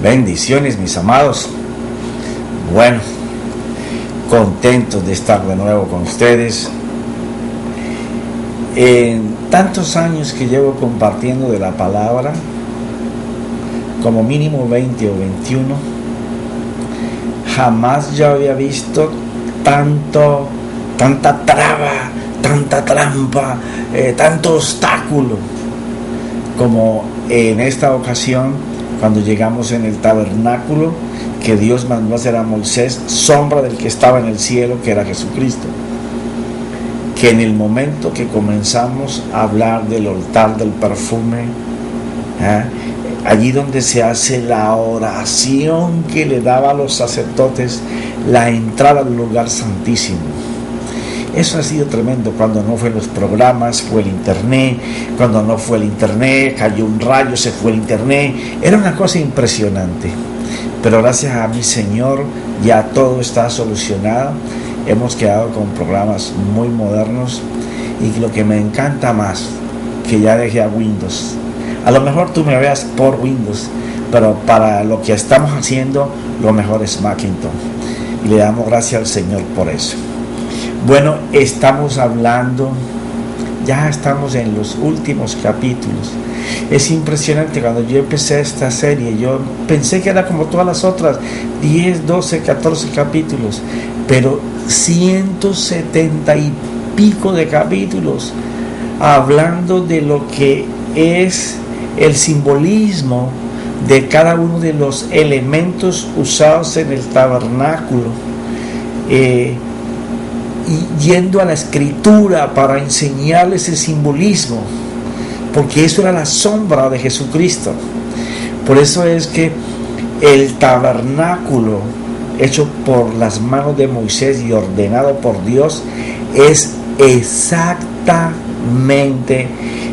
Bendiciones, mis amados. Bueno, contentos de estar de nuevo con ustedes. En tantos años que llevo compartiendo de la palabra, como mínimo 20 o 21, jamás yo había visto tanta traba, tanta trampa, tanto obstáculo como en esta ocasión, cuando llegamos en el tabernáculo que Dios mandó a hacer a Moisés, sombra del que estaba en el cielo, que era Jesucristo. Que en el momento que comenzamos a hablar del altar del perfume, allí donde se hace la oración que le daba a los sacerdotes la entrada al lugar santísimo. Eso ha sido tremendo. Cuando no fue los programas, fue el internet. Cuando no fue el internet, cayó un rayo, se fue el internet. Era una cosa impresionante. Pero gracias a mi Señor ya todo está solucionado. Hemos quedado con programas muy modernos. Y lo que me encanta más, que ya dejé a Windows. A lo mejor tú me veas por Windows, pero para lo que estamos haciendo, lo mejor es Macintosh. Y le damos gracias al Señor por eso. Bueno, estamos hablando, ya estamos en los últimos capítulos. Es impresionante, cuando yo empecé esta serie, yo pensé que era como todas las otras, 10, 12, 14 capítulos, pero 170 y pico de capítulos, hablando de lo que es el simbolismo de cada uno de los elementos usados en el tabernáculo. Y yendo a la escritura para enseñarles el simbolismo, porque eso era la sombra de Jesucristo. Por eso es que el tabernáculo hecho por las manos de Moisés y ordenado por Dios es exactamente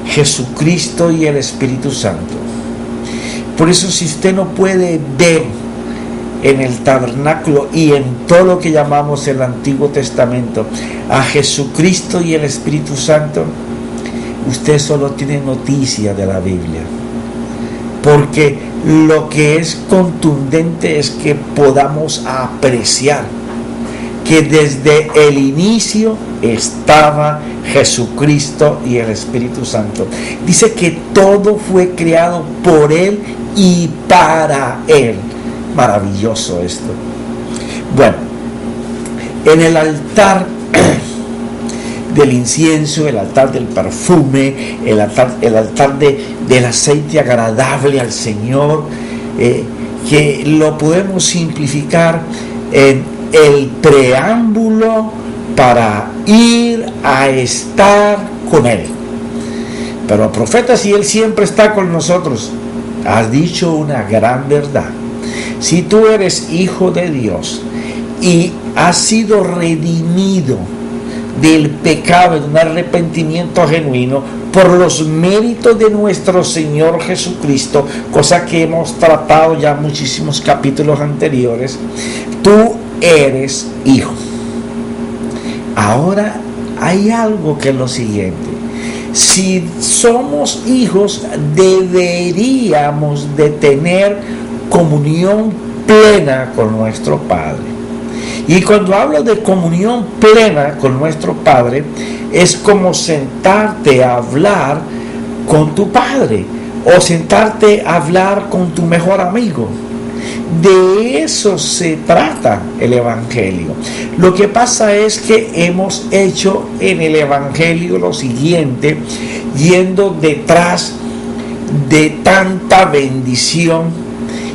Jesucristo y el Espíritu Santo. Por eso, si usted no puede ver en el tabernáculo y en todo lo que llamamos el Antiguo Testamento a Jesucristo y el Espíritu Santo, usted solo tiene noticia de la Biblia. Porque lo que es contundente es que podamos apreciar que desde el inicio estaba Jesucristo y el Espíritu Santo. Dice que todo fue creado por Él y para Él. Maravilloso esto. Bueno, en el altar del incienso, el altar del perfume, el altar del aceite agradable al Señor, que lo podemos simplificar en el preámbulo para ir a estar con Él. Pero profeta, si Él siempre está con nosotros, has dicho una gran verdad. Si tú eres hijo de Dios y has sido redimido del pecado, de un arrepentimiento genuino por los méritos de nuestro Señor Jesucristo, cosa que hemos tratado ya en muchísimos capítulos anteriores, tú eres hijo. Ahora hay algo que es lo siguiente: si somos hijos, deberíamos de tener comunión plena con nuestro Padre. Y cuando hablo de comunión plena con nuestro Padre, es como sentarte a hablar con tu Padre o sentarte a hablar con tu mejor amigo. De eso se trata el Evangelio. Lo que pasa es que hemos hecho en el Evangelio lo siguiente, yendo detrás de tanta bendición.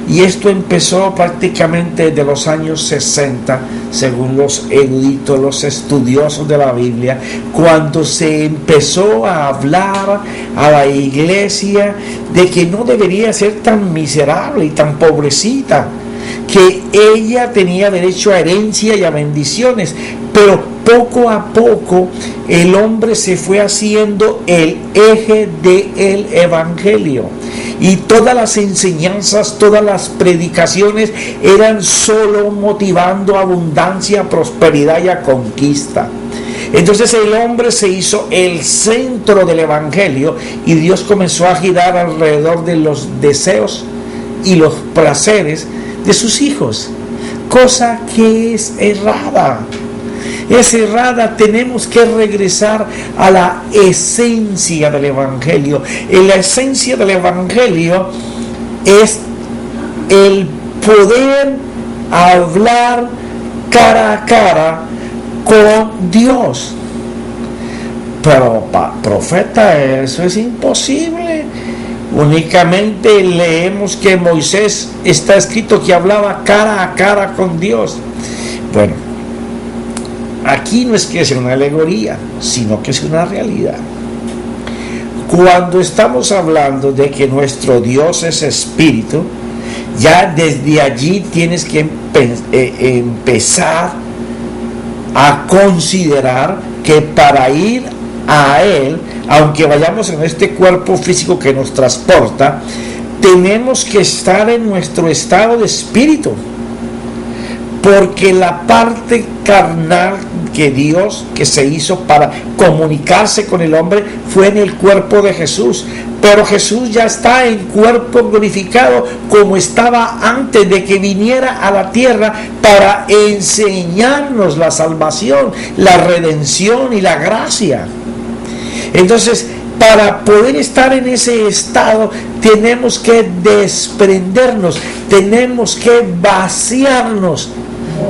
Y esto empezó prácticamente desde los años 60, según los eruditos, los estudiosos de la Biblia, cuando se empezó a hablar a la iglesia de que no debería ser tan miserable y tan pobrecita, que ella tenía derecho a herencia y a bendiciones, pero poco a poco el hombre se fue haciendo el eje del Evangelio. Y todas las enseñanzas, todas las predicaciones eran solo motivando abundancia, prosperidad y a conquista. Entonces el hombre se hizo el centro del Evangelio y Dios comenzó a girar alrededor de los deseos y los placeres de sus hijos, cosa que es errada. Es errada. Tenemos que regresar a la esencia del Evangelio. Y la esencia del Evangelio es el poder hablar cara a cara con Dios. Pero profeta, eso es imposible. Únicamente leemos que Moisés está escrito que hablaba cara a cara con Dios. Bueno, aquí no es que sea una alegoría, sino que es una realidad. Cuando estamos hablando de que nuestro Dios es espíritu, ya desde allí tienes que empezar a considerar que para ir a Él, aunque vayamos en este cuerpo físico que nos transporta, tenemos que estar en nuestro estado de espíritu, porque la parte carnal que se hizo para comunicarse con el hombre fue en el cuerpo de Jesús, pero Jesús ya está en cuerpo glorificado como estaba antes de que viniera a la tierra para enseñarnos la salvación, la redención y la gracia. Entonces, para poder estar en ese estado, tenemos que desprendernos, tenemos que vaciarnos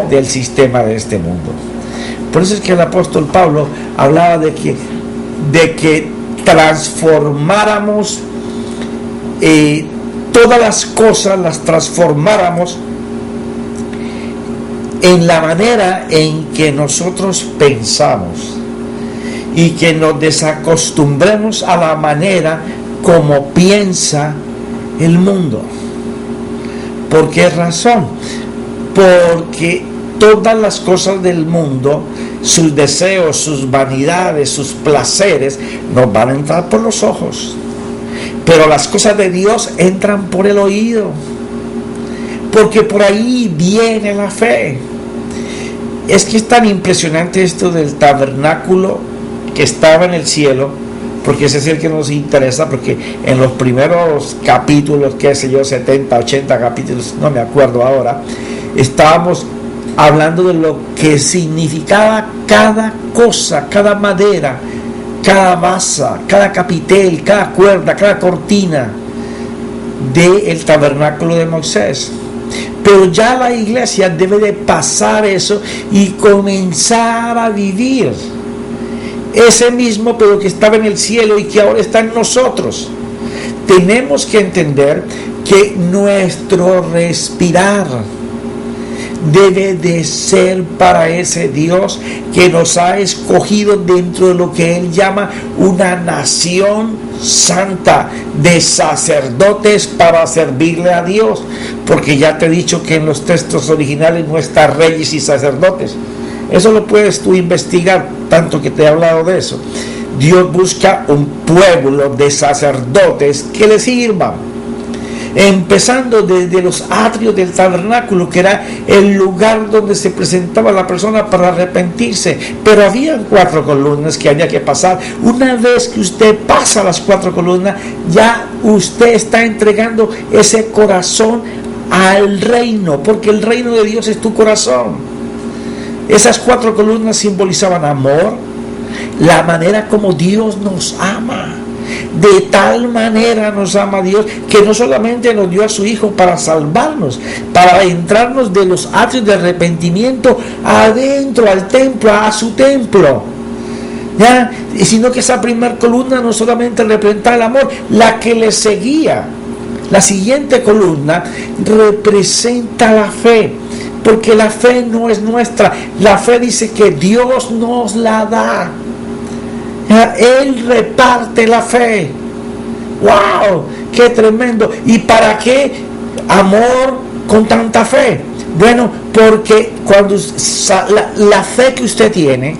del sistema de este mundo. Por eso es que el apóstol Pablo hablaba de que transformáramos todas las cosas, las transformáramos en la manera en que nosotros pensamos, y que nos desacostumbremos a la manera como piensa el mundo. ¿Por qué razón? Porque todas las cosas del mundo, sus deseos, sus vanidades, sus placeres, nos van a entrar por los ojos, pero las cosas de Dios entran por el oído, porque por ahí viene la fe. Es que es tan impresionante esto del tabernáculo que estaba en el cielo, porque ese es el que nos interesa, porque en los primeros capítulos, qué sé yo, 70, 80 capítulos, no me acuerdo ahora, estábamos hablando de lo que significaba cada cosa, cada madera, cada masa, cada capitel, cada cuerda, cada cortina del tabernáculo de Moisés. Pero ya la iglesia debe de pasar eso y comenzar a vivir ese mismo, pero que estaba en el cielo y que ahora está en nosotros. Tenemos que entender que nuestro respirar debe de ser para ese Dios que nos ha escogido dentro de lo que Él llama una nación santa, de sacerdotes para servirle a Dios, porque ya te he dicho que en los textos originales no está reyes y sacerdotes. Eso lo puedes tú investigar, tanto que te he hablado de eso. Dios busca un pueblo de sacerdotes que le sirvan, empezando desde los atrios del tabernáculo, que era el lugar donde se presentaba la persona para arrepentirse. Pero había 4 columnas que había que pasar. Una vez que usted pasa las 4 columnas, ya usted está entregando ese corazón al reino, porque el reino de Dios es tu corazón. Esas 4 columnas simbolizaban amor, la manera como Dios nos ama. De tal manera nos ama Dios, que no solamente nos dio a su Hijo para salvarnos, para entrarnos de los atrios de arrepentimiento adentro al templo, a su templo, ¿ya? Y sino que esa primera columna no solamente representa el amor, la que le seguía, la siguiente columna, representa la fe. Porque la fe no es nuestra, la fe dice que Dios nos la da. Él reparte la fe. ¡Wow! ¡Qué tremendo! ¿Y para qué amor con tanta fe? Bueno, porque cuando la fe que usted tiene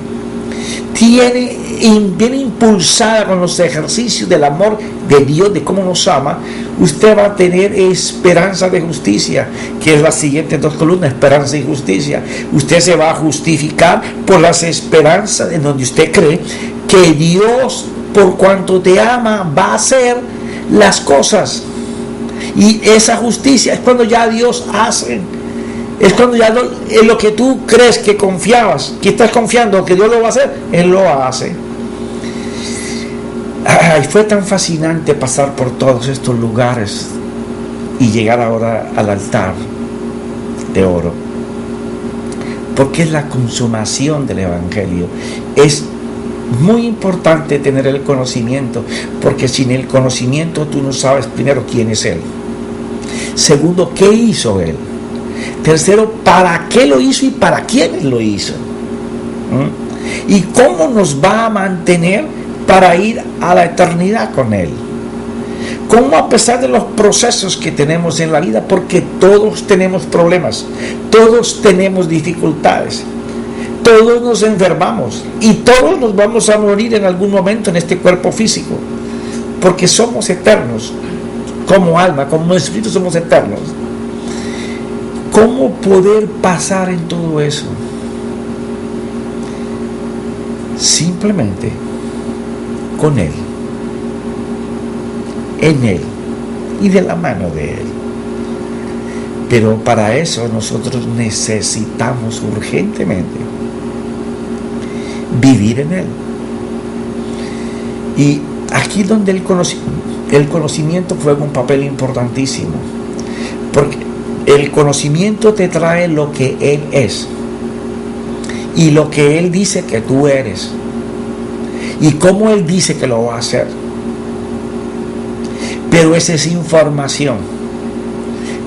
viene impulsada con los ejercicios del amor de Dios, de cómo nos ama, usted va a tener esperanza de justicia, que es las siguientes 2 columnas, esperanza y justicia. Usted se va a justificar por las esperanzas en donde usted cree que Dios, por cuanto te ama, va a hacer las cosas. Y esa justicia es cuando ya Dios hace. Es cuando ya en lo que tú crees que confiabas, que estás confiando que Dios lo va a hacer, Él lo hace. Ay, fue tan fascinante pasar por todos estos lugares y llegar ahora al altar de oro. Porque es la consumación del Evangelio. Es muy importante tener el conocimiento, porque sin el conocimiento tú no sabes, primero, quién es Él. Segundo, qué hizo Él. Tercero, para qué lo hizo y para quiénes lo hizo. Y cómo nos va a mantener para ir a la eternidad con Él. Cómo, a pesar de los procesos que tenemos en la vida, porque todos tenemos problemas, todos tenemos dificultades, todos nos enfermamos y todos nos vamos a morir en algún momento en este cuerpo físico, porque somos eternos, como alma, como espíritu somos eternos. ¿Cómo poder pasar en todo eso? Simplemente con Él, en Él y de la mano de Él. Pero para eso nosotros necesitamos urgentemente vivir en Él. Y aquí donde el conocimiento juega un papel importantísimo, porque el conocimiento te trae lo que Él es y lo que Él dice que tú eres y cómo Él dice que lo va a hacer. Pero esa es información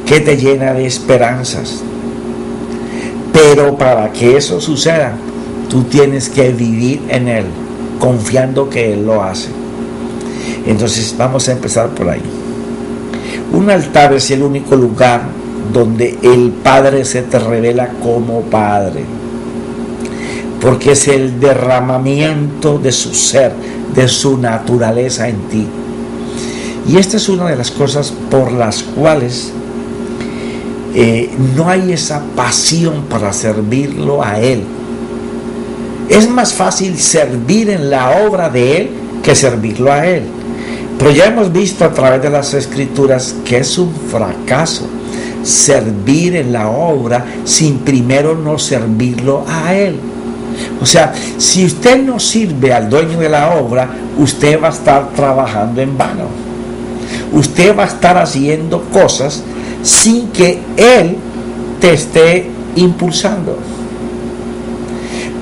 que te llena de esperanzas. Pero para que eso suceda, tú tienes que vivir en Él, confiando que Él lo hace. Entonces vamos a empezar por ahí. Un altar es el único lugar donde el Padre se te revela como Padre, porque es el derramamiento de su ser, de su naturaleza en ti. Y esta es una de las cosas por las cuales no hay esa pasión para servirlo a Él. Es más fácil servir en la obra de Él que servirlo a Él. Pero ya hemos visto a través de las Escrituras que es un fracaso servir en la obra sin primero no servirlo a Él. O sea, si usted no sirve al dueño de la obra, usted va a estar trabajando en vano. Usted va a estar haciendo cosas sin que Él te esté impulsando.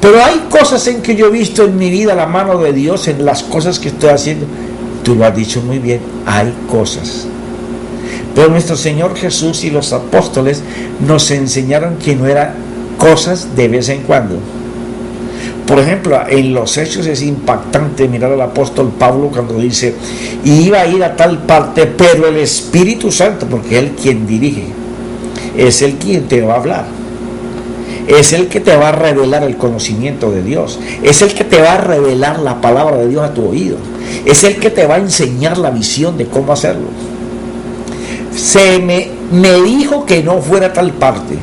Pero hay cosas en que yo he visto en mi vida la mano de Dios en las cosas que estoy haciendo. Tú lo has dicho muy bien, hay cosas. Pero nuestro Señor Jesús y los apóstoles nos enseñaron que no eran cosas de vez en cuando. Por ejemplo, en los Hechos es impactante mirar al apóstol Pablo cuando dice: iba a ir a tal parte, pero el Espíritu Santo, porque Él quien dirige, es el quien te va a hablar, es el que te va a revelar el conocimiento de Dios, es el que te va a revelar la palabra de Dios a tu oído, es el que te va a enseñar la visión de cómo hacerlo. Me dijo que no fuera a tal parte,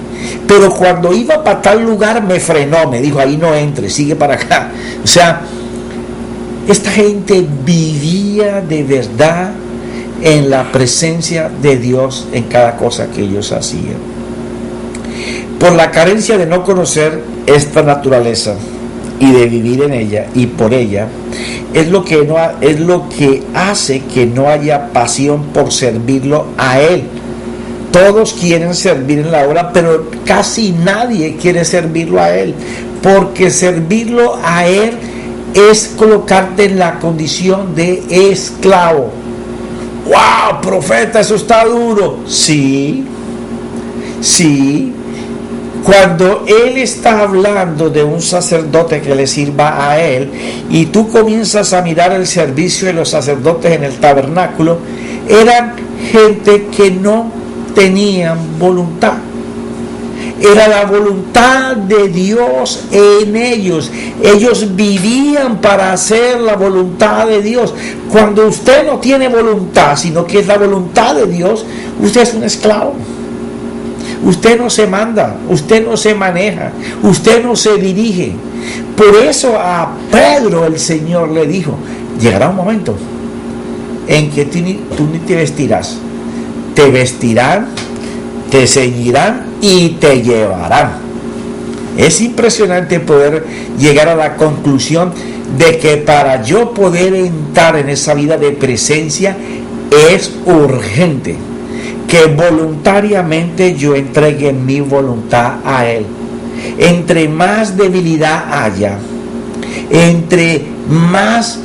pero cuando iba para tal lugar me frenó, me dijo: ahí no entres, sigue para acá. O sea, esta gente vivía de verdad en la presencia de Dios en cada cosa que ellos hacían. Por la carencia de no conocer esta naturaleza y de vivir en ella y por ella, es lo que hace que no haya pasión por servirlo a Él. Todos quieren servir en la obra, pero casi nadie quiere servirlo a Él, porque servirlo a Él es colocarte en la condición de esclavo. ¡Wow, profeta, eso está duro! Sí. Cuando Él está hablando de un sacerdote que le sirva a Él, y tú comienzas a mirar el servicio de los sacerdotes en el tabernáculo, eran gente que no tenían voluntad. Era la voluntad de Dios en ellos. Ellos vivían para hacer la voluntad de Dios. Cuando usted no tiene voluntad, sino que es la voluntad de Dios, usted es un esclavo. Usted no se manda, usted no se maneja, usted no se dirige. Por eso a Pedro el Señor le dijo: llegará un momento en que tú ni te vestirás, te vestirán, te ceñirán y te llevarán. Es impresionante poder llegar a la conclusión de que para yo poder entrar en esa vida de presencia es urgente que voluntariamente yo entregue mi voluntad a Él. Entre más debilidad haya, entre más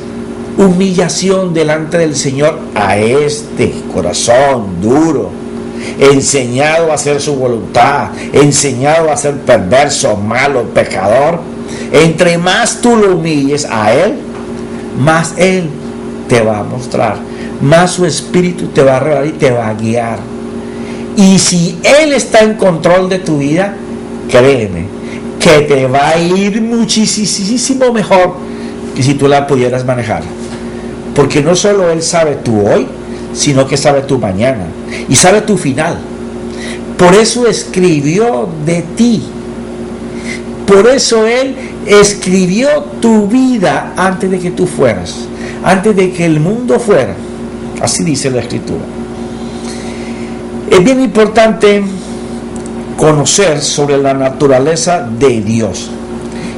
humillación delante del Señor a este corazón duro, enseñado a hacer su voluntad, enseñado a ser perverso, malo, pecador, entre más tú lo humilles a Él, más Él te va a mostrar, más su Espíritu te va a revelar y te va a guiar. Y si Él está en control de tu vida, créeme que te va a ir muchísimo mejor que si tú la pudieras manejar. Porque no solo Él sabe tu hoy, sino que sabe tu mañana y sabe tu final. Por eso escribió de ti. Por eso Él escribió tu vida antes de que tú fueras, antes de que el mundo fuera. Así dice la Escritura. Es bien importante conocer sobre la naturaleza de Dios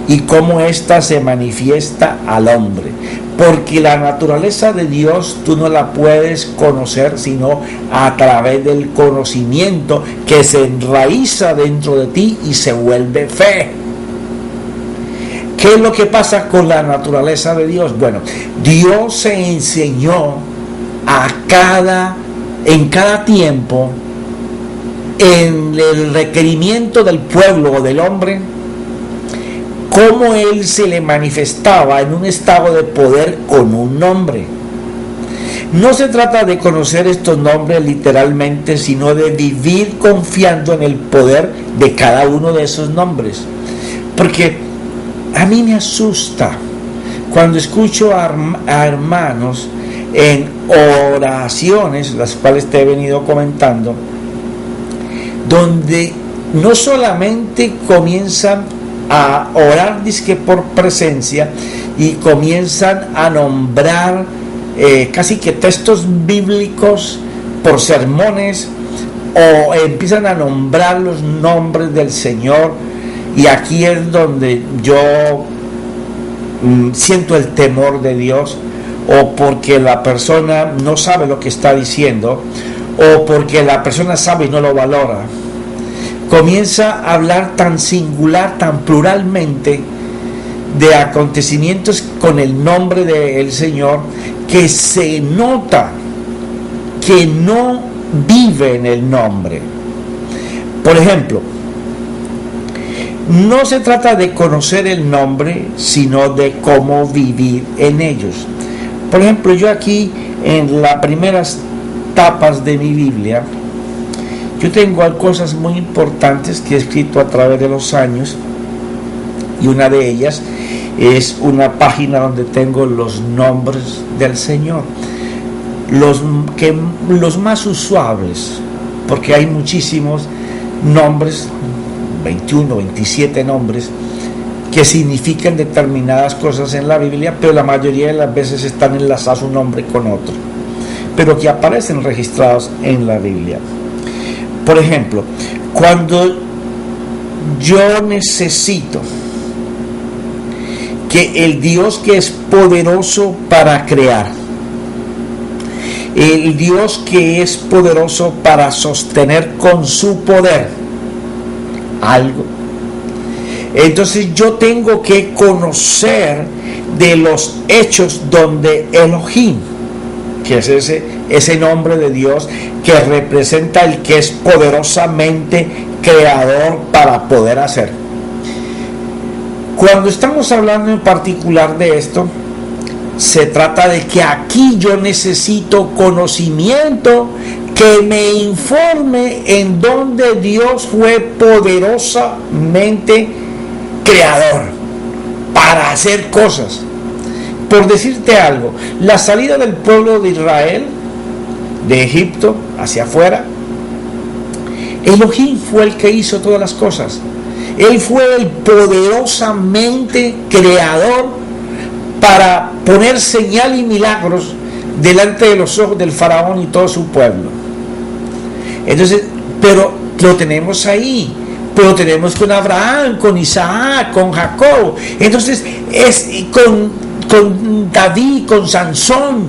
y cómo ésta se manifiesta al hombre, porque la naturaleza de Dios tú no la puedes conocer sino a través del conocimiento que se enraiza dentro de ti y se vuelve fe. ¿Qué es lo que pasa con la naturaleza de Dios? Bueno, Dios se enseñó en cada tiempo, en el requerimiento del pueblo o del hombre, cómo Él se le manifestaba en un estado de poder con un nombre. No se trata de conocer estos nombres literalmente, sino de vivir confiando en el poder de cada uno de esos nombres. Porque a mí me asusta cuando escucho a hermanos en oraciones, las cuales te he venido comentando, donde no solamente comienzan a orar dizque por presencia y comienzan a nombrar casi que textos bíblicos por sermones, o empiezan a nombrar los nombres del Señor, y aquí es donde yo siento el temor de Dios, o porque la persona no sabe lo que está diciendo, o porque la persona sabe y no lo valora. Comienza a hablar tan singular, tan pluralmente de acontecimientos con el nombre del Señor, que se nota que no vive en el nombre. Por ejemplo, no se trata de conocer el nombre, sino de cómo vivir en ellos. Por ejemplo, yo aquí en las primeras tapas de mi Biblia, yo tengo cosas muy importantes que he escrito a través de los años, y una de ellas es una página donde tengo los nombres del Señor, los más usuales, porque hay muchísimos nombres, 21, 27 nombres, que significan determinadas cosas en la Biblia, pero la mayoría de las veces están enlazados un nombre con otro, pero que aparecen registrados en la Biblia. Por ejemplo, cuando yo necesito que el Dios que es poderoso para crear, el Dios que es poderoso para sostener con su poder algo, entonces yo tengo que conocer de los hechos donde Elohim, que es ese nombre de Dios que representa el que es poderosamente creador para poder hacer. Cuando estamos hablando en particular de esto, se trata de que aquí yo necesito conocimiento que me informe en donde Dios fue poderosamente creador para hacer cosas. Por decirte algo, la salida del pueblo de Israel de Egipto hacia afuera, Elohim fue el que hizo todas las cosas. Él fue el poderosamente creador para poner señal y milagros delante de los ojos del faraón y todo su pueblo. Entonces, pero lo tenemos ahí, pero lo tenemos con Abraham, con Isaac, con Jacob. Entonces, es con David, con Sansón,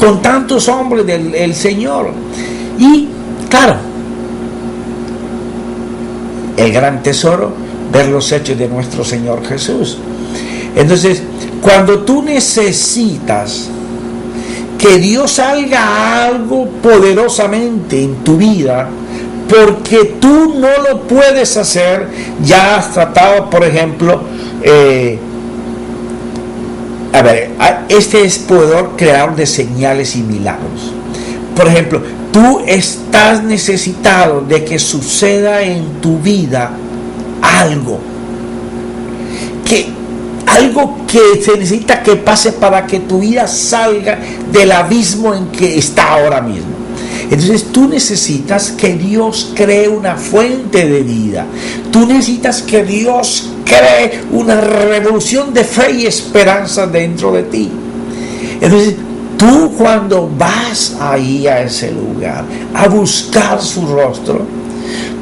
con tantos hombres del Señor. Y claro, el gran tesoro, ver los hechos de nuestro Señor Jesús. Entonces, cuando tú necesitas que Dios haga algo poderosamente en tu vida, porque tú no lo puedes hacer, ya has tratado, por ejemplo, este es poder creador de señales y milagros. Por ejemplo, tú estás necesitado de que suceda en tu vida algo que se necesita que pase para que tu vida salga del abismo en que está ahora mismo. Entonces tú necesitas que Dios cree una fuente de vida. Tú necesitas que Dios cree una revolución de fe y esperanza dentro de ti. Entonces tú, cuando vas ahí a ese lugar a buscar su rostro,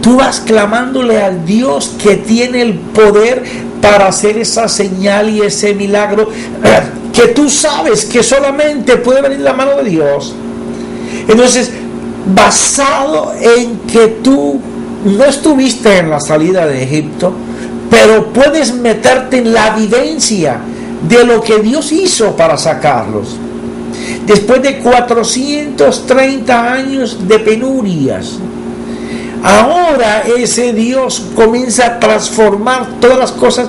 tú vas clamándole al Dios que tiene el poder para hacer esa señal y ese milagro, que tú sabes que solamente puede venir la mano de Dios. Entonces, basado en que tú no estuviste en la salida de Egipto, pero puedes meterte en la vivencia de lo que Dios hizo para sacarlos. Después de 430 años de penurias, ahora ese Dios comienza a transformar todas las cosas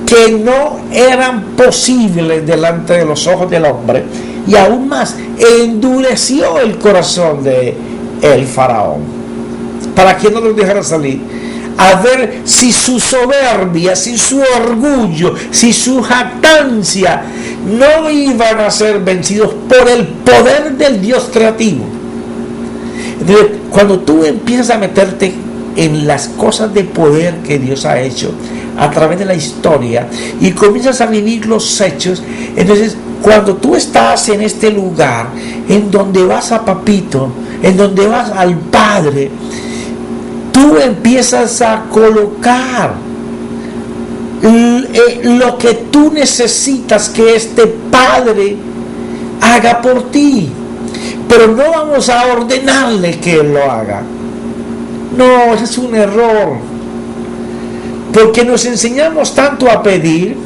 que no eran posibles delante de los ojos del hombre, y aún más endureció el corazón de el faraón para que no los dejara salir, a ver si su soberbia, si su orgullo, si su jactancia no iban a ser vencidos por el poder del Dios creativo. Entonces, cuando tú empiezas a meterte en las cosas de poder que Dios ha hecho a través de la historia y comienzas a vivir los hechos, entonces cuando tú estás en este lugar en donde vas a Papito, en donde vas al Padre, tú empiezas a colocar lo que tú necesitas que este Padre haga por ti. Pero no vamos a ordenarle que Él lo haga. No, ese es un error. Porque nos enseñamos tanto a pedir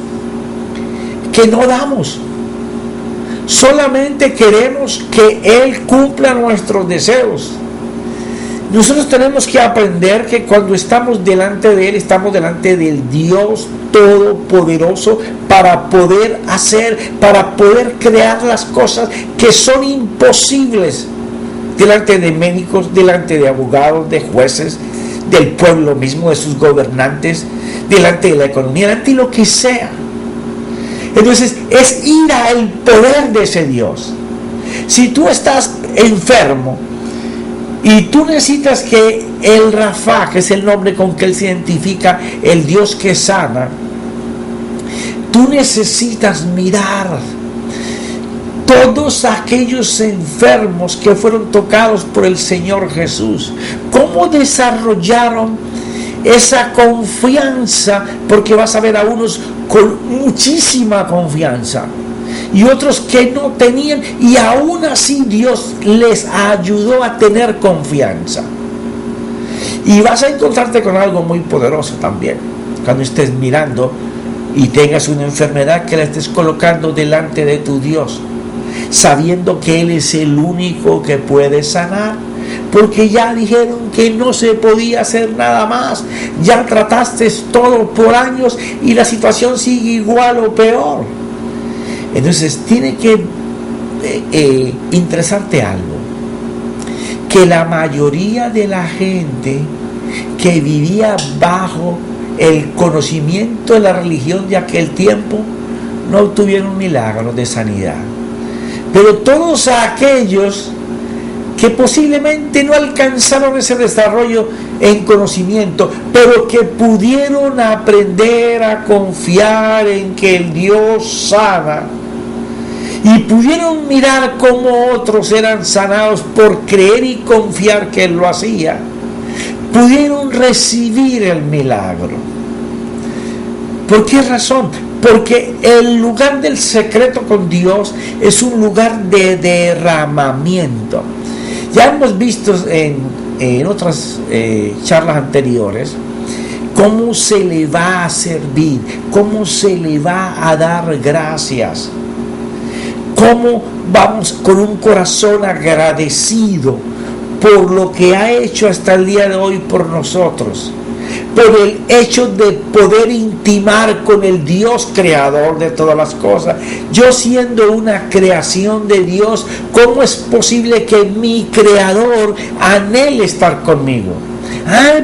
que no damos. Solamente queremos que Él cumpla nuestros deseos. Nosotros tenemos que aprender que cuando estamos delante de Él, estamos delante del Dios Todopoderoso para poder hacer, para poder crear las cosas que son imposibles delante de médicos, delante de abogados, de jueces, del pueblo mismo, de sus gobernantes, delante de la economía, delante de lo que sea. Entonces es ir al poder de ese Dios. Si tú estás enfermo y tú necesitas que el Rafa, que es el nombre con que Él se identifica, el Dios que sana, tú necesitas mirar todos aquellos enfermos que fueron tocados por el Señor Jesús. ¿Cómo desarrollaron esa confianza? Porque vas a ver a unos con muchísima confianza y otros que no tenían, y aún así Dios les ayudó a tener confianza. Y vas a encontrarte con algo muy poderoso también cuando estés mirando y tengas una enfermedad, que la estés colocando delante de tu Dios, sabiendo que Él es el único que puede sanar, porque ya dijeron que no se podía hacer nada más, ya trataste todo por años y la situación sigue igual o peor. Entonces tiene que interesarte algo, que la mayoría de la gente que vivía bajo el conocimiento de la religión de aquel tiempo no obtuvieron milagros de sanidad, pero todos aquellos que posiblemente no alcanzaron ese desarrollo en conocimiento, pero que pudieron aprender a confiar en que el Dios sana, y pudieron mirar cómo otros eran sanados por creer y confiar que Él lo hacía, pudieron recibir el milagro. ¿Por qué razón? Porque el lugar del secreto con Dios es un lugar de derramamiento. Ya hemos visto en otras charlas anteriores cómo se le va a servir, cómo se le va a dar gracias, cómo vamos con un corazón agradecido por lo que ha hecho hasta el día de hoy por nosotros, por el hecho de poder intimar con el Dios creador de todas las cosas. Yo siendo una creación de Dios, ¿cómo es posible que mi creador anhele estar conmigo?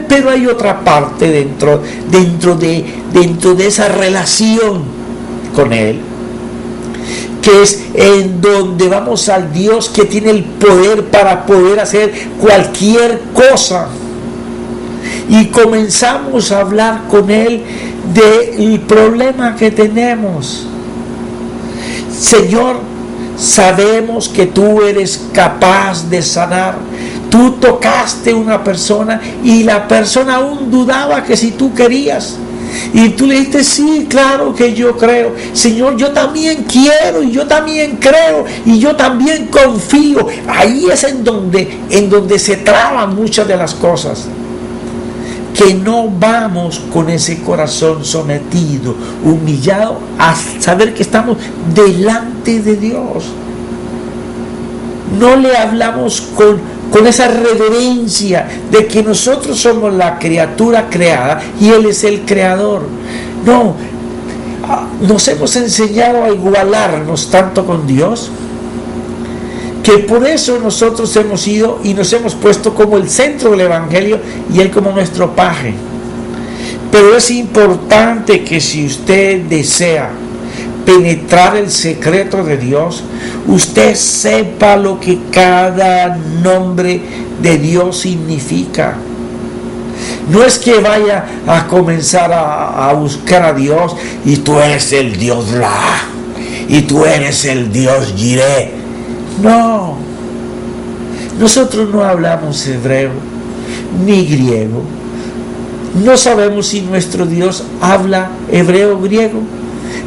Pero hay otra parte dentro de esa relación con Él, que es en donde vamos al Dios que tiene el poder para poder hacer cualquier cosa. Y comenzamos a hablar con Él del problema que tenemos. Señor, sabemos que tú eres capaz de sanar. Tú tocaste a una persona y la persona aún dudaba que si tú querías. Y tú le dijiste, sí, claro que yo creo. Señor, yo también quiero y yo también creo y yo también confío. Ahí es en donde se traban muchas de las cosas. Que no vamos con ese corazón sometido, humillado, a saber que estamos delante de Dios. No le hablamos con esa reverencia de que nosotros somos la criatura creada y Él es el creador. No, nos hemos enseñado a igualarnos tanto con Dios, que por eso nosotros hemos ido y nos hemos puesto como el centro del Evangelio y Él como nuestro paje. Pero es importante que si usted desea penetrar el secreto de Dios, usted sepa lo que cada nombre de Dios significa. No es que vaya a comenzar a buscar a Dios y tú eres el Dios Ra y tú eres el Dios Jireh. No, nosotros no hablamos hebreo ni griego. No sabemos si nuestro Dios habla hebreo o griego.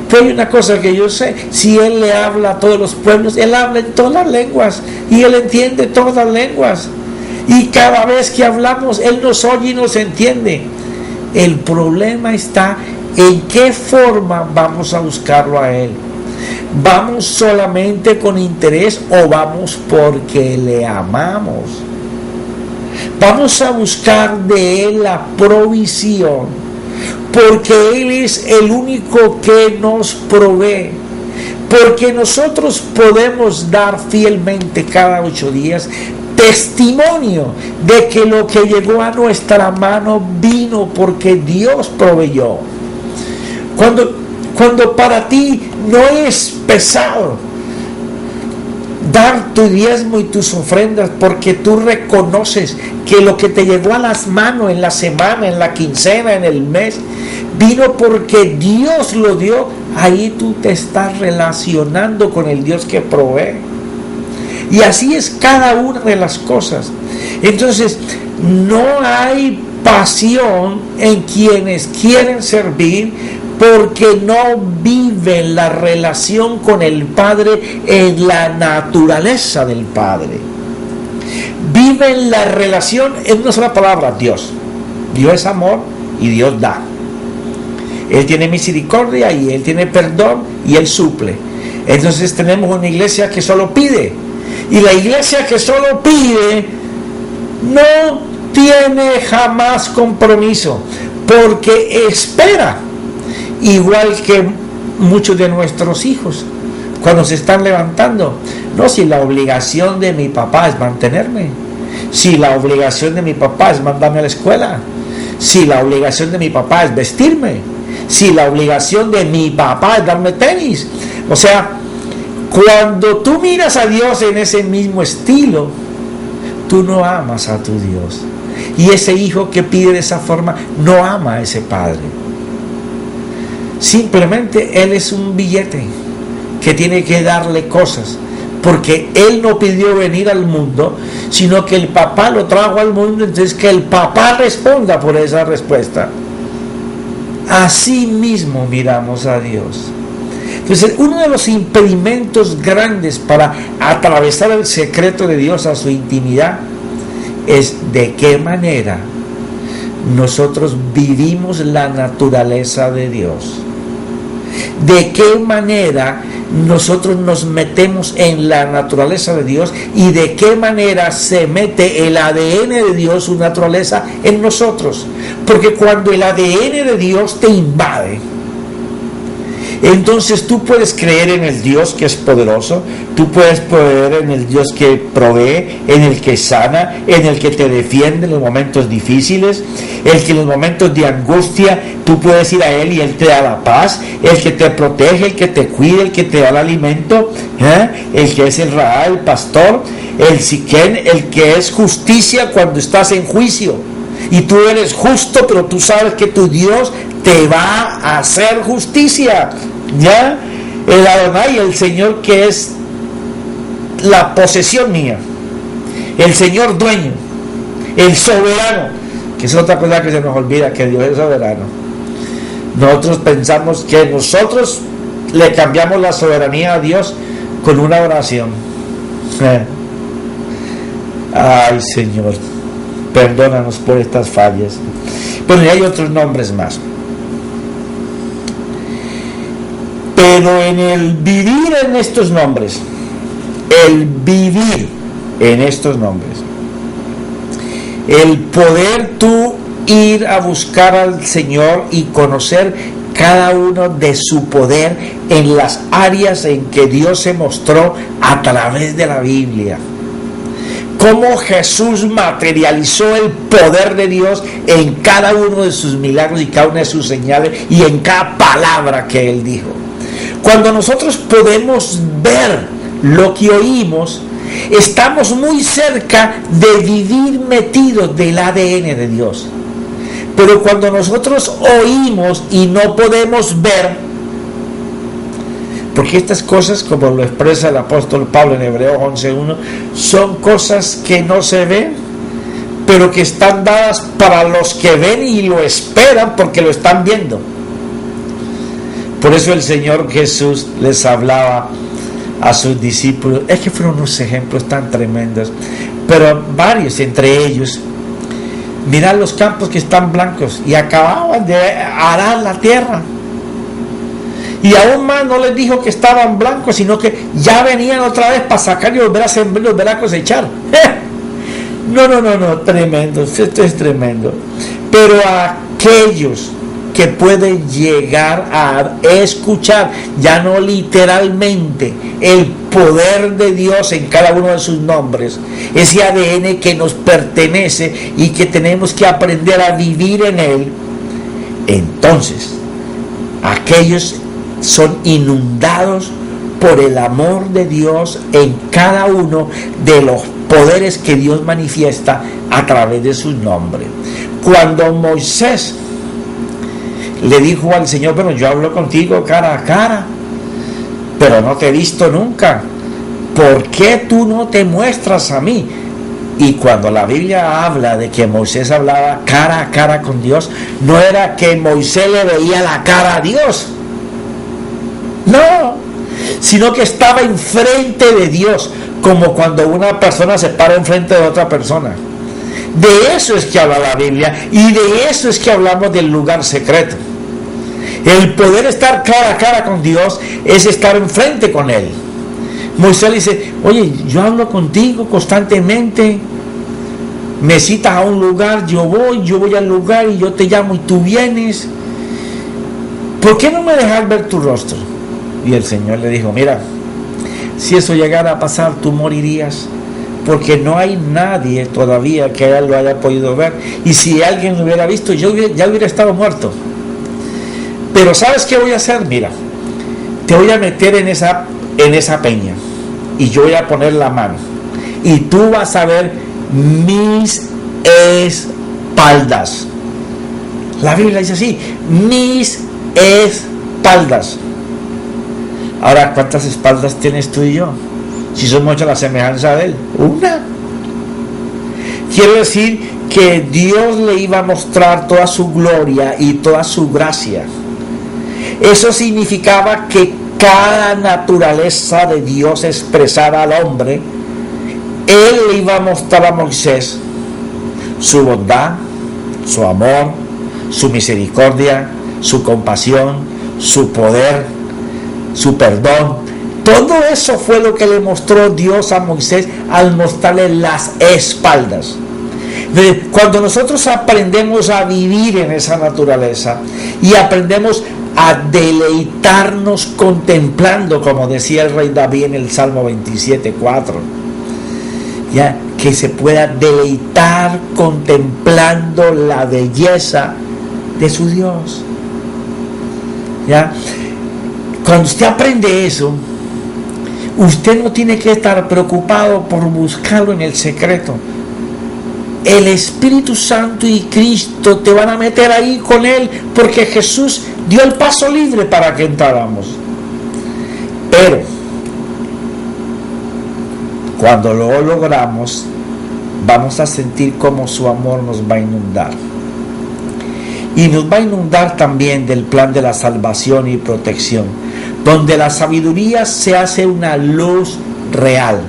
Pero hay una cosa que yo sé: si Él le habla a todos los pueblos, Él habla en todas las lenguas y Él entiende todas las lenguas. Y cada vez que hablamos, Él nos oye y nos entiende. El problema está en qué forma vamos a buscarlo a Él. ¿Vamos solamente con interés o vamos porque le amamos? Vamos a buscar de Él la provisión, porque Él es el único que nos provee. Porque nosotros podemos dar fielmente cada 8 días testimonio de que lo que llegó a nuestra mano vino porque Dios proveyó. Cuando para ti no es pesado dar tu diezmo y tus ofrendas, porque tú reconoces que lo que te llegó a las manos en la semana, en la quincena, en el mes, vino porque Dios lo dio. Ahí tú te estás relacionando con el Dios que provee. Y así es cada una de las cosas. Entonces, no hay pasión en quienes quieren servir, porque no viven la relación con el Padre en la naturaleza del Padre. Viven la relación en una sola palabra: Dios. Dios es amor y Dios da. Él tiene misericordia y Él tiene perdón y Él suple. Entonces tenemos una iglesia que solo pide. Y la iglesia que solo pide no tiene jamás compromiso, porque espera. Igual que muchos de nuestros hijos, cuando se están levantando: no, si la obligación de mi papá es mantenerme, si la obligación de mi papá es mandarme a la escuela, si la obligación de mi papá es vestirme, si la obligación de mi papá es darme tenis. O sea, cuando tú miras a Dios en ese mismo estilo, tú no amas a tu Dios. Y ese hijo que pide de esa forma no ama a ese padre. Simplemente él es un billete que tiene que darle cosas, porque él no pidió venir al mundo, sino que el papá lo trajo al mundo, entonces que el papá responda por esa respuesta. Así mismo miramos a Dios. Entonces, uno de los impedimentos grandes para atravesar el secreto de Dios a su intimidad es de qué manera nosotros vivimos la naturaleza de Dios. De qué manera nosotros nos metemos en la naturaleza de Dios y de qué manera se mete el ADN de Dios, su naturaleza, en nosotros. Porque cuando el ADN de Dios te invade, entonces tú puedes creer en el Dios que es poderoso, tú puedes creer en el Dios que provee, en el que sana, en el que te defiende en los momentos difíciles, el que en los momentos de angustia tú puedes ir a Él y Él te da la paz, el que te protege, el que te cuida, el que te da el alimento, el que es el Ra, el pastor, el Siquén, el que es justicia cuando estás en juicio. Y tú eres justo, pero tú sabes que tu Dios te va a hacer justicia, ¿ya? El Adonai, el Señor que es la posesión mía, el Señor dueño, el soberano, que es otra cosa que se nos olvida, que Dios es soberano. Nosotros pensamos que nosotros le cambiamos la soberanía a Dios con una oración. Ay, Señor, perdónanos por estas fallas. Bueno, y hay otros nombres más. Pero en el vivir en estos nombres, el vivir en estos nombres, el poder tú ir a buscar al Señor y conocer cada uno de su poder en las áreas en que Dios se mostró a través de la Biblia. Cómo Jesús materializó el poder de Dios en cada uno de sus milagros y cada una de sus señales y en cada palabra que Él dijo. Cuando nosotros podemos ver lo que oímos, estamos muy cerca de vivir metidos del ADN de Dios. Pero cuando nosotros oímos y no podemos ver, porque estas cosas, como lo expresa el apóstol Pablo en Hebreos 11:1, son cosas que no se ven, pero que están dadas para los que ven y lo esperan porque lo están viendo. Por eso el Señor Jesús les hablaba a sus discípulos. Es que fueron unos ejemplos tan tremendos, pero varios entre ellos. Mirad los campos que están blancos y acababan de arar la tierra. Y aún más no les dijo que estaban blancos, sino que ya venían otra vez para sacar y volver a sembrar y volver a cosechar. No, tremendo, esto es tremendo. Pero aquellos que pueden llegar a escuchar, ya no literalmente, el poder de Dios en cada uno de sus nombres, ese ADN que nos pertenece y que tenemos que aprender a vivir en él, entonces aquellos son inundados por el amor de Dios en cada uno de los poderes que Dios manifiesta a través de su nombre. Cuando Moisés le dijo al Señor: bueno, yo hablo contigo cara a cara, pero no te he visto nunca, ¿por qué tú no te muestras a mí? Y cuando la Biblia habla de que Moisés hablaba cara a cara con Dios, no era que Moisés le veía la cara a Dios, no, sino que estaba enfrente de Dios, como cuando una persona se para enfrente de otra persona. De eso es que habla la Biblia, y de eso es que hablamos del lugar secreto. El poder estar cara a cara con Dios es estar enfrente con Él. Moisés dice: oye, yo hablo contigo constantemente, me citas a un lugar, yo voy al lugar y yo te llamo y tú vienes, ¿por qué no me dejas ver tu rostro? Y el Señor le dijo: mira, si eso llegara a pasar, tú morirías, porque no hay nadie todavía que él lo haya podido ver, y si alguien lo hubiera visto, ya hubiera estado muerto. Pero ¿sabes qué voy a hacer? Mira, te voy a meter en esa peña y yo voy a poner la mano y tú vas a ver mis espaldas. La Biblia dice así: mis espaldas. Ahora, ¿cuántas espaldas tienes tú y yo? Si somos a la semejanza de Él, una. Quiero decir que Dios le iba a mostrar toda su gloria y toda su gracia. Eso significaba que cada naturaleza de Dios expresada al hombre, Él le iba a mostrar a Moisés su bondad, su amor, su misericordia, su compasión, su poder, su perdón. Todo eso fue lo que le mostró Dios a Moisés al mostrarle las espaldas. Cuando nosotros aprendemos a vivir en esa naturaleza y aprendemos a deleitarnos contemplando, como decía el rey David en el Salmo 27:4, ya que se pueda deleitar contemplando la belleza de su Dios. Ya, cuando usted aprende eso, usted no tiene que estar preocupado por buscarlo en el secreto. El Espíritu Santo y Cristo te van a meter ahí con Él, porque Jesús dio el paso libre para que entráramos. Pero cuando lo logramos, vamos a sentir como su amor nos va a inundar. Y nos va a inundar también del plan de la salvación y protección, donde la sabiduría se hace una luz real.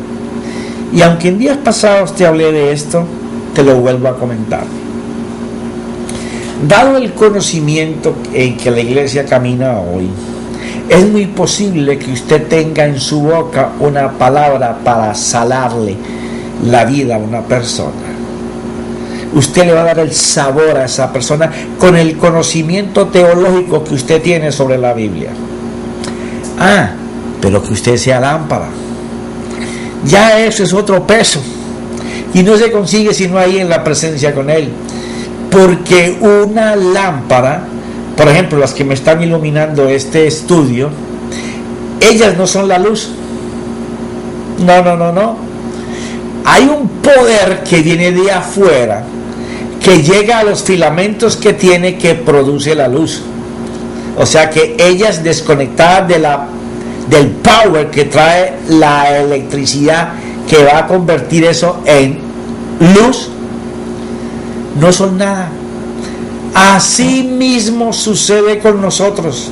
Y aunque en días pasados te hablé de esto, te lo vuelvo a comentar. Dado el conocimiento en que la iglesia camina hoy, es muy posible que usted tenga en su boca una palabra para salarle la vida a una persona. Usted le va a dar el sabor a esa persona con el conocimiento teológico que usted tiene sobre la Biblia. Pero que usted sea lámpara, ya eso es otro peso, y no se consigue sino ahí en la presencia con Él. Porque una lámpara, por ejemplo, las que me están iluminando este estudio, ellas no son la luz. No. Hay un poder que viene de afuera, que llega a los filamentos que tiene, que produce la luz. O sea que ellas, desconectadas del power que trae la electricidad, que va a convertir eso en luz, no son nada. Así mismo sucede con nosotros.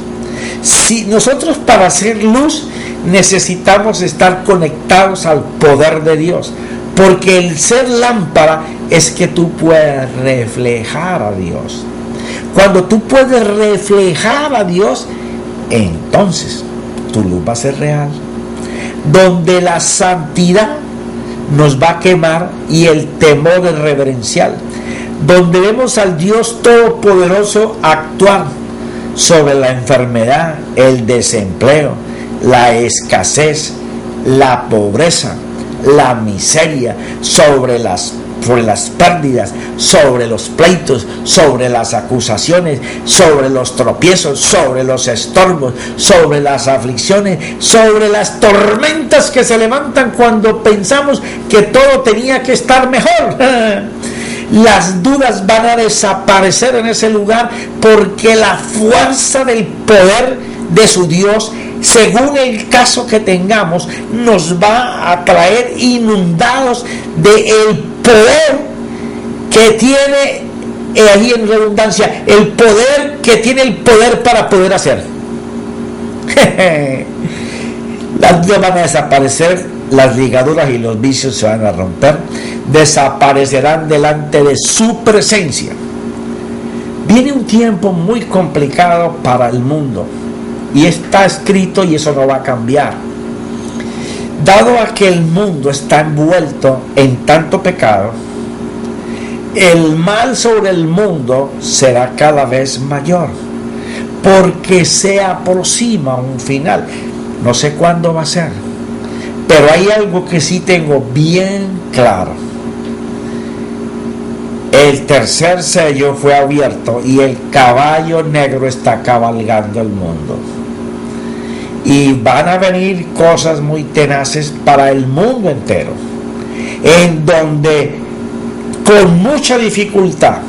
Si nosotros, para hacer luz, necesitamos estar conectados al poder de Dios, porque el ser lámpara es que tú puedes reflejar a Dios. Cuando tú puedes reflejar a Dios, entonces tu luz va a ser real, donde la santidad nos va a quemar y el temor es reverencial, donde vemos al Dios Todopoderoso actuar sobre la enfermedad, el desempleo, la escasez, la pobreza, la miseria, sobre las pérdidas, sobre los pleitos, sobre las acusaciones, sobre los tropiezos, sobre los estorbos, sobre las aflicciones, sobre las tormentas que se levantan cuando pensamos que todo tenía que estar mejor. Las dudas van a desaparecer en ese lugar, porque la fuerza del poder de su Dios, según el caso que tengamos, nos va a traer inundados del poder que tiene, ahí en redundancia, el poder que tiene el poder para poder hacer. Las dudas van a desaparecer, las ligaduras y los vicios se van a romper, desaparecerán delante de su presencia. Viene un tiempo muy complicado para el mundo, y está escrito, y eso no va a cambiar. Dado a que el mundo está envuelto en tanto pecado, el mal sobre el mundo será cada vez mayor, porque se aproxima un final. No sé cuándo va a ser, pero hay algo que sí tengo bien claro. El tercer sello fue abierto y el caballo negro está cabalgando el mundo. Y van a venir cosas muy tenaces para el mundo entero, en donde con mucha dificultad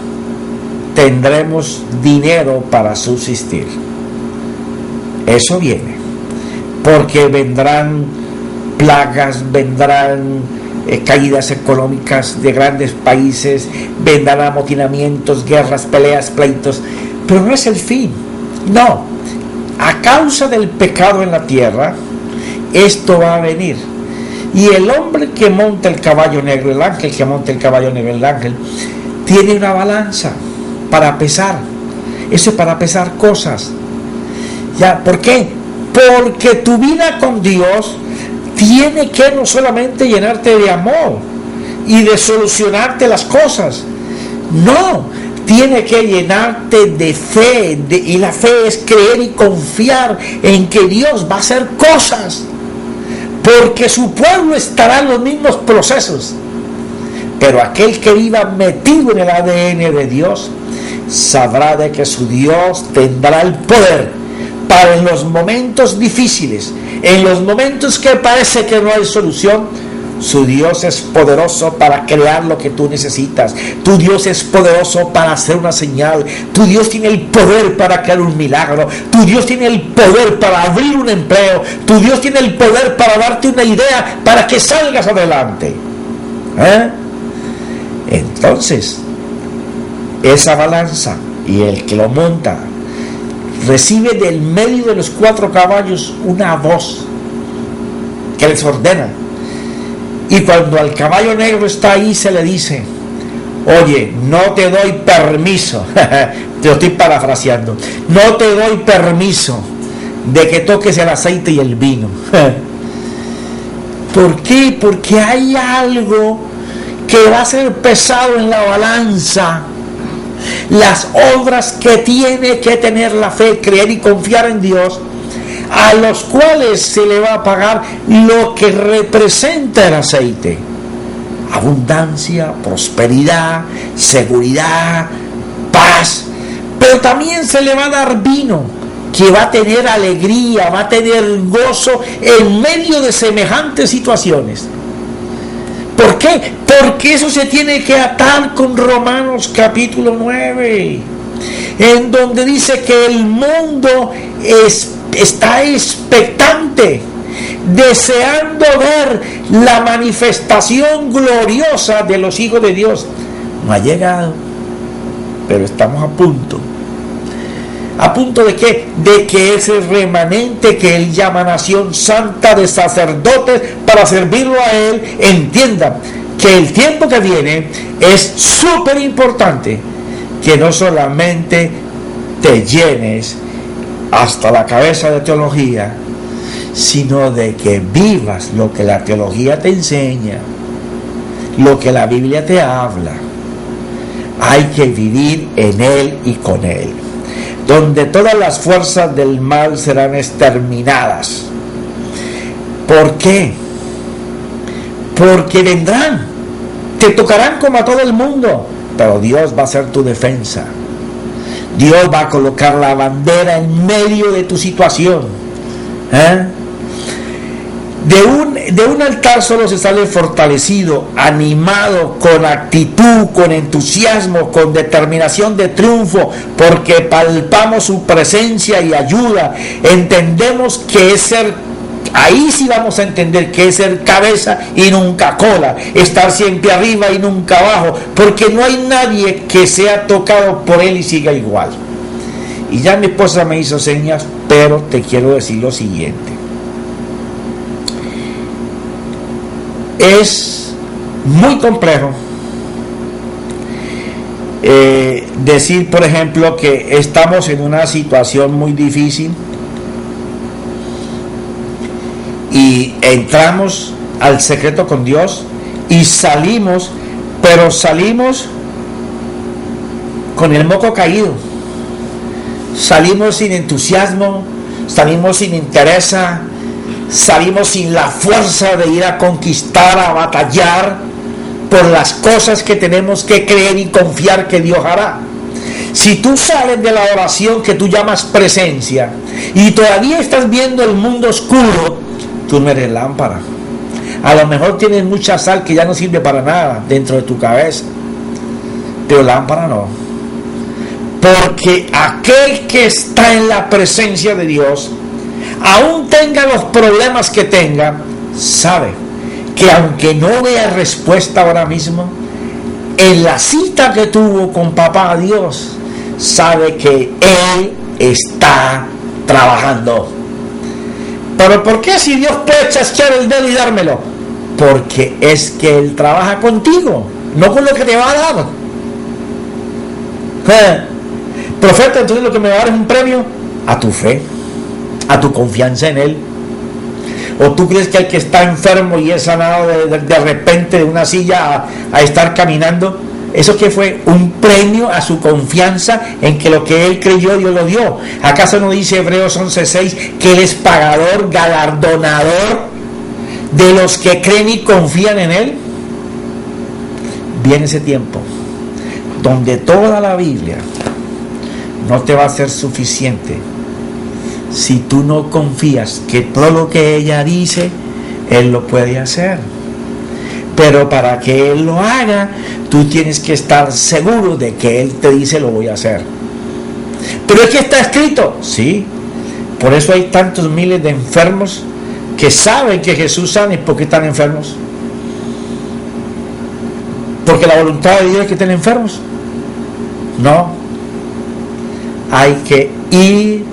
tendremos dinero para subsistir. Eso viene, porque vendrán plagas, vendrán caídas económicas de grandes países, vendrán amotinamientos, guerras, peleas, pleitos, pero no es el fin. No, a causa del pecado en la tierra, esto va a venir. Y el hombre que monta el caballo negro, el ángel que monta el caballo negro, el ángel, tiene una balanza para pesar. Eso es para pesar cosas. ¿Ya? ¿Por qué? Porque tu vida con Dios tiene que no solamente llenarte de amor y de solucionarte las cosas. No, tiene que llenarte de fe. Y la fe es creer y confiar en que Dios va a hacer cosas. Porque su pueblo estará en los mismos procesos. Pero aquel que viva metido en el ADN de Dios, sabrá de que su Dios tendrá el poder para en los momentos difíciles, en los momentos que parece que no hay solución. Su Dios es poderoso para crear lo que tú necesitas. Tu Dios es poderoso para hacer una señal. Tu Dios tiene el poder para crear un milagro. Tu Dios tiene el poder para abrir un empleo. Tu Dios tiene el poder para darte una idea para que salgas adelante. Entonces, esa balanza y el que lo monta recibe del medio de los 4 caballos una voz que les ordena. Y cuando el caballo negro está ahí, se le dice: oye, no te doy permiso, te lo estoy parafraseando, no te doy permiso de que toques el aceite y el vino. ¿Por qué? Porque hay algo que va a ser pesado en la balanza. Las obras que tiene que tener la fe, creer y confiar en Dios, a los cuales se le va a pagar lo que representa el aceite: abundancia, prosperidad, seguridad, paz. Pero también se le va a dar vino, que va a tener alegría, va a tener gozo en medio de semejantes situaciones. ¿Por qué? Porque eso se tiene que atar con Romanos capítulo 9, en donde dice que el mundo está expectante, deseando ver la manifestación gloriosa de los hijos de Dios. No ha llegado, pero estamos a punto. ¿A punto de qué? De que ese remanente que él llama nación santa de sacerdotes para servirlo a él, entienda que el tiempo que viene es súper importante, que no solamente te llenes hasta la cabeza de teología, sino de que vivas lo que la teología te enseña, lo que la Biblia te habla. Hay que vivir en él y con él, donde todas las fuerzas del mal serán exterminadas. ¿Por qué? Porque vendrán, te tocarán como a todo el mundo, pero Dios va a ser tu defensa. Dios va a colocar la bandera en medio de tu situación. De un altar solo se sale fortalecido, animado, con actitud, con entusiasmo, con determinación de triunfo, porque palpamos su presencia y ayuda. Entendemos que es ser, ahí sí vamos a entender que es ser cabeza y nunca cola, estar siempre arriba y nunca abajo, porque no hay nadie que sea tocado por él y siga igual. Y ya mi esposa me hizo señas, pero te quiero decir lo siguiente. Es muy complejo decir, por ejemplo, que estamos en una situación muy difícil y entramos al secreto con Dios y salimos, pero salimos con el moco caído, salimos sin entusiasmo, salimos sin interés, salimos sin la fuerza de ir a conquistar, a batallar por las cosas que tenemos que creer y confiar que Dios hará. Si tú sales de la oración que tú llamas presencia y todavía estás viendo el mundo oscuro, tú no eres lámpara. A lo mejor tienes mucha sal que ya no sirve para nada dentro de tu cabeza, pero lámpara no. Porque aquel que está en la presencia de Dios, aún tenga los problemas que tenga, sabe que aunque no vea respuesta ahora mismo, en la cita que tuvo con papá Dios, sabe que Él está trabajando. Pero ¿por qué si Dios puede chasquear el dedo y dármelo? Porque es que Él trabaja contigo, no con lo que te va a dar. Profeta, entonces lo que me va a dar es un premio a tu fe, a tu confianza en Él. ¿O tú crees que el que está enfermo y es sanado de repente de una silla a estar caminando, eso que fue un premio a su confianza en que lo que él creyó Dios lo dio? ¿Acaso no dice Hebreos 11:6 que Él es pagador, galardonador de los que creen y confían en Él? Viene ese tiempo donde toda la Biblia no te va a ser suficiente si tú no confías que todo lo que ella dice, Él lo puede hacer. Pero para que Él lo haga, tú tienes que estar seguro de que Él te dice lo voy a hacer. Pero es que está escrito, sí. Por eso hay tantos miles de enfermos que saben que Jesús sana. ¿Y por qué están enfermos? ¿Porque la voluntad de Dios es que estén enfermos? No. Hay que ir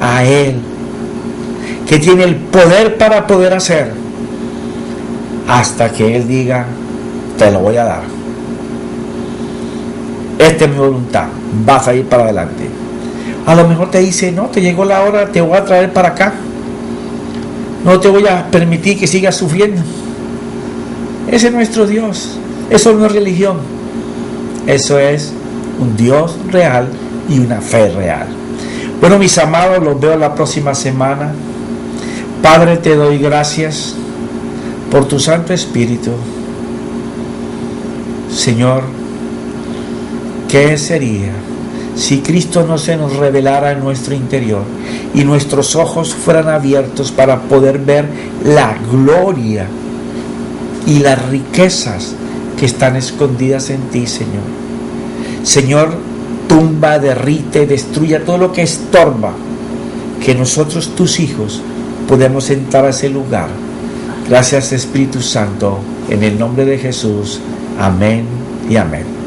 a Él, que tiene el poder para poder hacer, hasta que Él diga, te lo voy a dar. Esta es mi voluntad, vas a ir para adelante. A lo mejor te dice, no, te llegó la hora, te voy a traer para acá, no te voy a permitir que sigas sufriendo. Ese es nuestro Dios. Eso no es religión, eso es un Dios real y una fe real. Bueno, mis amados, los veo la próxima semana. Padre, te doy gracias por tu Santo Espíritu. Señor, ¿qué sería si Cristo no se nos revelara en nuestro interior y nuestros ojos fueran abiertos para poder ver la gloria y las riquezas que están escondidas en ti, Señor? Señor, tumba, derrite, destruya todo lo que estorba que nosotros, tus hijos, podemos entrar a ese lugar. Gracias, Espíritu Santo, en el nombre de Jesús. Amén y amén.